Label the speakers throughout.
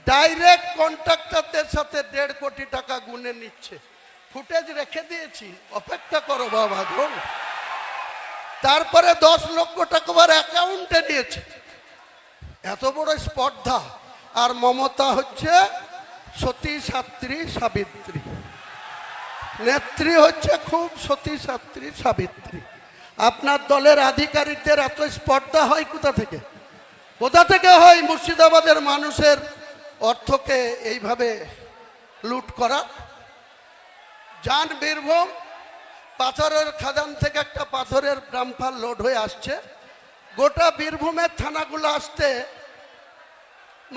Speaker 1: Direct কন্ট্রাক্টরদের সাথে 1.5 কোটি টাকা গুনে নিচ্ছে। ফুটেজ রেখে দিয়েছি, অপেক্ষা করো বাবা ধন। তারপরে 10 লক্ষ টাকা আবার অ্যাকাউন্টে নিয়েছে। এত বড় স্পর্ধা। আর মমতা হচ্ছে সতী সাত্রী সাবিত্রী, নেত্রী হচ্ছে খুব সতী সাত্রী সাবিত্রী। আপনার দলের আধিকারিকদের এত স্পর্ধা হয় কোথা থেকে? কোথা থেকে হয় মুর্শিদাবাদের মানুষের অর্থকে এইভাবে লুট করা? যান বীরভূম, পাথরের খাদান থেকে একটা পাথরের ডাম্পার লোড হয়ে আসছে। গোটা বীরভূমের থানাগুলো আসতে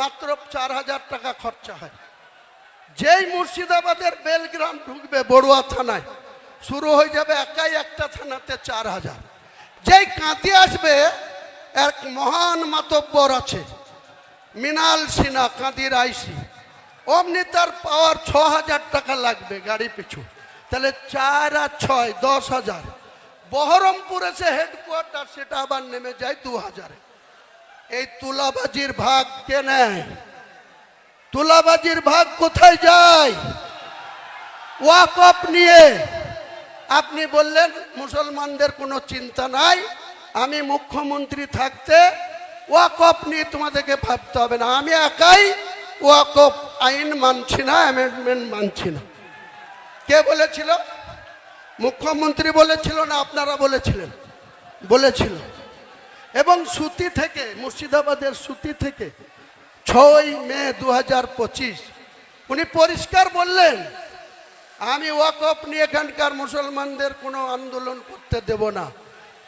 Speaker 1: মাত্র 4,000 টাকা খরচা হয়। যেই মুর্শিদাবাদের বেলগ্রাম ঢুকবে বড়ুয়া থানায়, শুরু হয়ে যাবে একাই একটা থানাতে 4,000। যেই কাঁদি আসবে, এক মহান মাতব্বর আছে মৃণাল সিনহা, কাঁদির আইসি, অমনি তার পাওয়ার 6,000 টাকা লাগবে গাড়ি পিছু। তাহলে 4 আর 6 10,000। বহরমপুর এসে হেডকোয়ার্টার, সেটা আবার নেমে যায় 2,000। এই তুলাবাজির ভাগ কে নেয়? তুলাবাজির ভাগ কোথায় যায়? ওয়াকফ নিয়ে। আপনি বললেন মুসলমানদের কোনো চিন্তা নাই, আমি মুখ্যমন্ত্রী থাকতে ওয়াকফ নিয়ে তোমাদেরকে ভাবতে হবে না। আমি একাই ওয়াকফ আইন মানছি না, অ্যামেন্ডমেন্ট মানছি না। কে বলেছিল? মুখ্যমন্ত্রী বলেছিল না আপনারা বলেছিলেন? বলেছিল। এবং সুতি থেকে, মুর্শিদাবাদের সুতি থেকে 6 মে 2025 উনি পরিষ্কার বললেন, আমি ওয়াকফ নিয়ে এখানকার মুসলমানদের কোনো আন্দোলন করতে দেব না।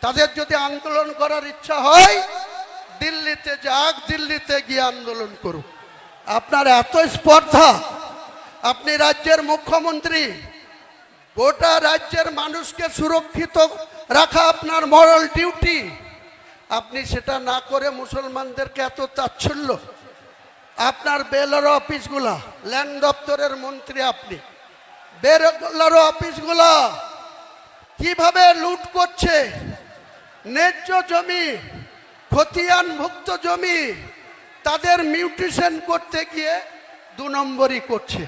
Speaker 1: তাদের যদি আন্দোলন করার ইচ্ছা হয় দিল্লিতে যাক, দিল্লিতে গিয়ে আন্দোলন করুক। আপনার এত স্পর্ধা, আপনি রাজ্যের মুখ্যমন্ত্রী, গোটা রাজ্যের মানুষকে সুরক্ষিত রাখা আপনার মরাল ডিউটি। আপনি সেটা না করে মুসলমানদেরকে এত তাচ্ছল্য। আপনার বেলারো অফিসগুলা, ল্যান্ড দপ্তরের মন্ত্রী আপনি, বেলারো অফিসগুলা কিভাবে লুট করছে। ন্যায্য জমি, খতিয়ানভুক্ত জমি, তাদের মিউটেশন করতে গিয়ে 2 নম্বরই করছে।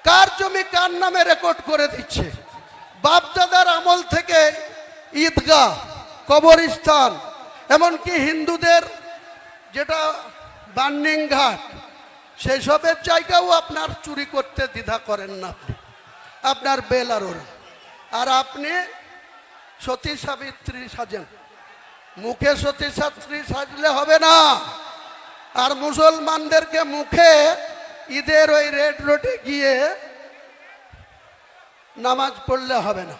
Speaker 1: কার জমি কার নামে রেকর্ড করে দিচ্ছে। বাপদাদার আমল থেকে ঈদগাহ, কবরস্থান, এমনকি হিন্দুদের যেটা বার্নিং ঘাট, সেই সবের জায়গাও আপনার চুরি করতে দ্বিধা করেন না আপনার বেলারোরা। আর আপনি সতী সাবিত্রী সাজেন। মুখে সতী সাবিত্রী সাজলে হবে না। আর মুসলমানদেরকে মুখে ঈদের ওই রেড রোডে গিয়ে নামাজ পড়লে হবে না।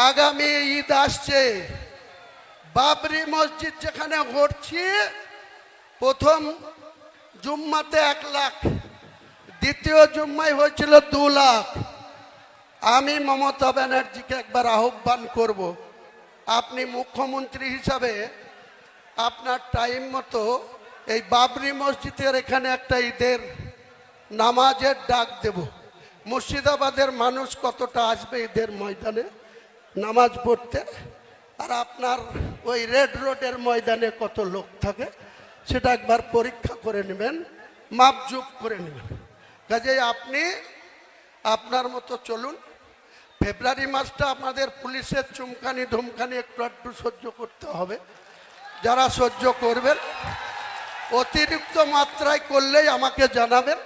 Speaker 1: আগামী ঈদ আসছে, বাবরি মসজিদ যেখানে ঘটছি, প্রথম জুম্মাতে 1 লাখ, দ্বিতীয় জুম্মায় হয়েছিল 2 লাখ। আমি মমতা ব্যানার্জিকে একবার আহ্বান করব, আপনি মুখ্যমন্ত্রী হিসাবে আপনার টাইম মতো এই বাবরি মসজিদের এখানে একটা ঈদের নামাজের ডাক দেব। মুর্শিদাবাদের মানুষ কতটা আসবে ঈদের ময়দানে নামাজ পড়তে, আর আপনার ওই রেড রোডের ময়দানে কত লোক থাকে সেটা একবার পরীক্ষা করে নেবেন, মাপজুপ করে নেবেন। কাজেই আপনি আপনার মতো চলুন। ফেব্রুয়ারি মাসটা আমাদের পুলিশের চুমকানি ধুমকানি একটু সহ্য করতে হবে। যারা সহ্য করবেন, অতিরিক্ত মাত্রায় করলেই আমাকে জানাবেন।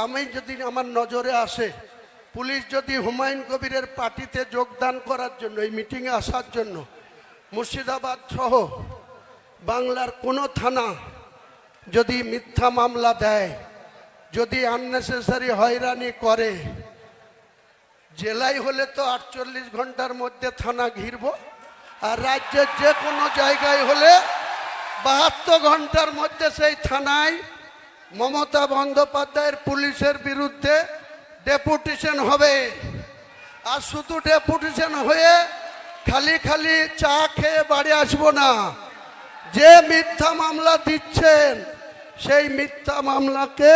Speaker 1: আমি যদি আমার নজরে আসে, পুলিশ যদি হুমায়ুন কবিরের পার্টিতে যোগদান করার জন্য, এই মিটিংয়ে আসার জন্য মুর্শিদাবাদ সহ বাংলার কোনো থানা যদি মিথ্যা মামলা দেয়, যদি আননেসেসারি হয়রানি করে, জেলায় হলে তো 48 ঘন্টার মধ্যে থানা ঘিরব, আর রাজ্যের যে কোনো জায়গায় হলে 72 ঘন্টার মধ্যে সেই থানায় মমতা বন্দ্যোপাধ্যায়ের পুলিশের বিরুদ্ধে ডেপুটেশন হবে। আর শুধু ডেপুটেশন হয়ে খালি খালি চা খেয়ে বাড়ি আসবো না। যে মিথ্যা মামলা দিচ্ছেন সেই মিথ্যা মামলাকে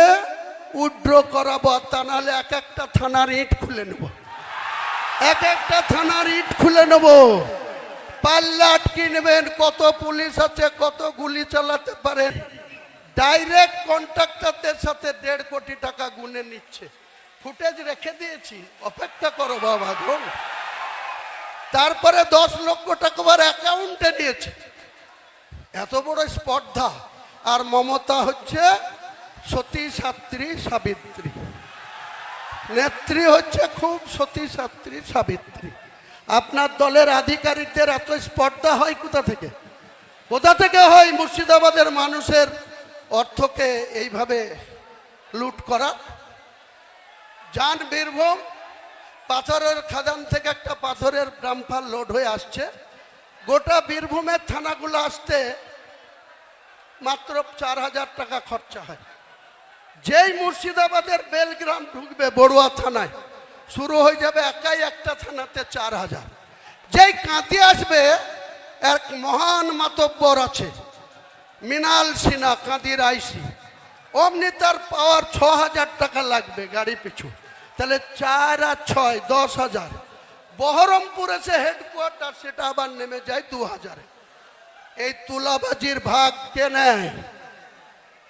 Speaker 1: উইথড্র করাবো, তা নাহলে এক একটা থানার ইট খুলে নেব, এক একটা থানার ইট খুলে নেব। পাল্লা আটকে নেবেন, কত পুলিশ আছে, কত গুলি চালাতে পারেন। ডাইরেক্ট কন্ট্রাক্টরদের সাথে 1.5 কোটি টাকা গুনে নিচ্ছে। ফুটেজ রেখে দিয়েছি, অপেক্ষা করো বাবা গো। তারপরে 10 লক্ষ টাকা আবার অ্যাকাউন্টে নিয়েছে। এত বড় স্পর্ধা। আর মমতা হচ্ছে সতী সাত্রী সাবিত্রী, নেত্রী হচ্ছে খুব সতী সাত্রী সাবিত্রী। আপনার দলের আধিকারিকদের এত স্পর্ধা হয় কোথা থেকে? কোথা থেকে হয় মুর্শিদাবাদের মানুষের অর্থকে এইভাবে লুট করা? যান বীরভূম, পাথরের খাদান থেকে একটা পাথরের ডাম্পার লোড হয়ে আসছে। গোটা বীরভূমের থানাগুলো আসতে মাত্র 4,000 টাকা খরচা হয়। যেই মুর্শিদাবাদের বেলগ্রাম ঢুকবে বড়ুয়া থানায়, শুরু হয়ে যাবে একাই একটা থানাতে 4,000। যেই কাঁদি আসবে, এক মহান মাতব্বর আছে মৃণাল সিনহা, কাঁদির আইসি, অমনি তার পাওয়ার 6,000 টাকা লাগবে গাড়ি পিছু। তাহলে 4 আর 6 10,000। বহরমপুর এসে হেডকোয়ার্টার, সেটা আবার নেমে যায় 2,000। এই তুলাবাজির ভাগ কে নেয়?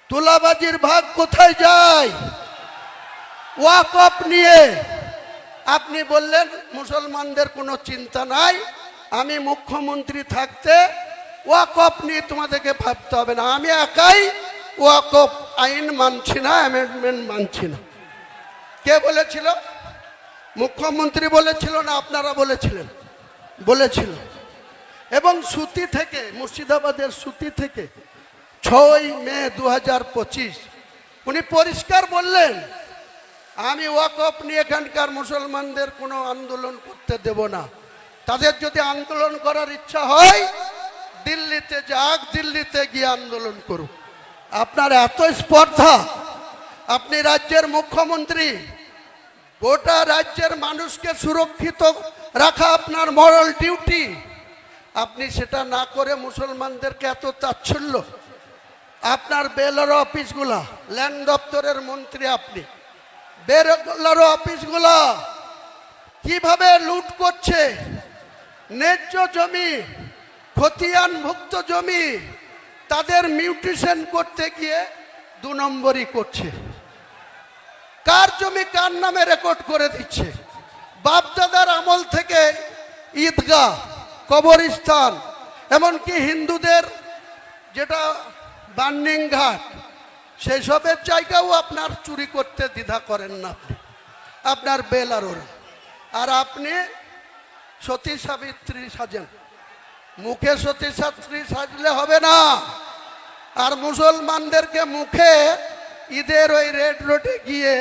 Speaker 1: তুলাবাজির ভাগ কোথায় যায়? ওয়াকফ নিয়ে। আপনি বললেন মুসলমানদের কোনো চিন্তা নাই, আমি মুখ্যমন্ত্রী থাকতে ওয়াকফ নিয়ে তোমাদেরকে ভাবতে হবে না। আমি একাই ওয়াকফ আইন মানছি না, অ্যামেন্ডমেন্ট মানছি না। কে বলেছিল? মুখ্যমন্ত্রী বলেছিল না আপনারা বলেছিলেন? বলেছিল। এবং সুতি থেকে, মুর্শিদাবাদের সুতি থেকে 6 মে 2025 উনি পরিষ্কার বললেন, আমি ওয়াকফ নিয়ে এখানকার মুসলমানদের কোনো আন্দোলন করতে দেব না। তাদের যদি আন্দোলন করার ইচ্ছা হয় দিল্লিতে যাক, দিল্লিতে গিয়ে আন্দোলন করুক। আপনার এত স্পর্ধা, আপনি রাজ্যের মুখ্যমন্ত্রী, গোটা রাজ্যের মানুষকে সুরক্ষিত রাখা আপনার মরাল ডিউটি। আপনি সেটা না করে মুসলমানদেরকে এত তাচ্ছিল্য। আপনার বেলারো অফিসগুলা, ল্যান্ড দপ্তরের মন্ত্রী আপনি, বেলারো অফিসগুলা কিভাবে লুট করছে, ন্যায্য জমি, খতিয়ানভুক্ত জমি তাদের মিউটেশন করতে গিয়ে 2 নম্বরই করছে। কার জমি কার নামে রেকর্ড করে দিচ্ছে। বাপদাদার আমল থেকে ঈদগাহ, কবরস্থান, এমনকি হিন্দুদের যেটা বার্নিং ঘাট, সেই সবের জায়গাও আপনার চুরি করতে দ্বিধা করেন না আপনি, আপনার বেলারোরা। আর আপনি সতী সাবিত্রী সাজেন। মুখে সতী সাবিত্রী সাজলে হবে না। আর মুসলমানদেরকে মুখে ঈদের ওই রেড রোডে গিয়ে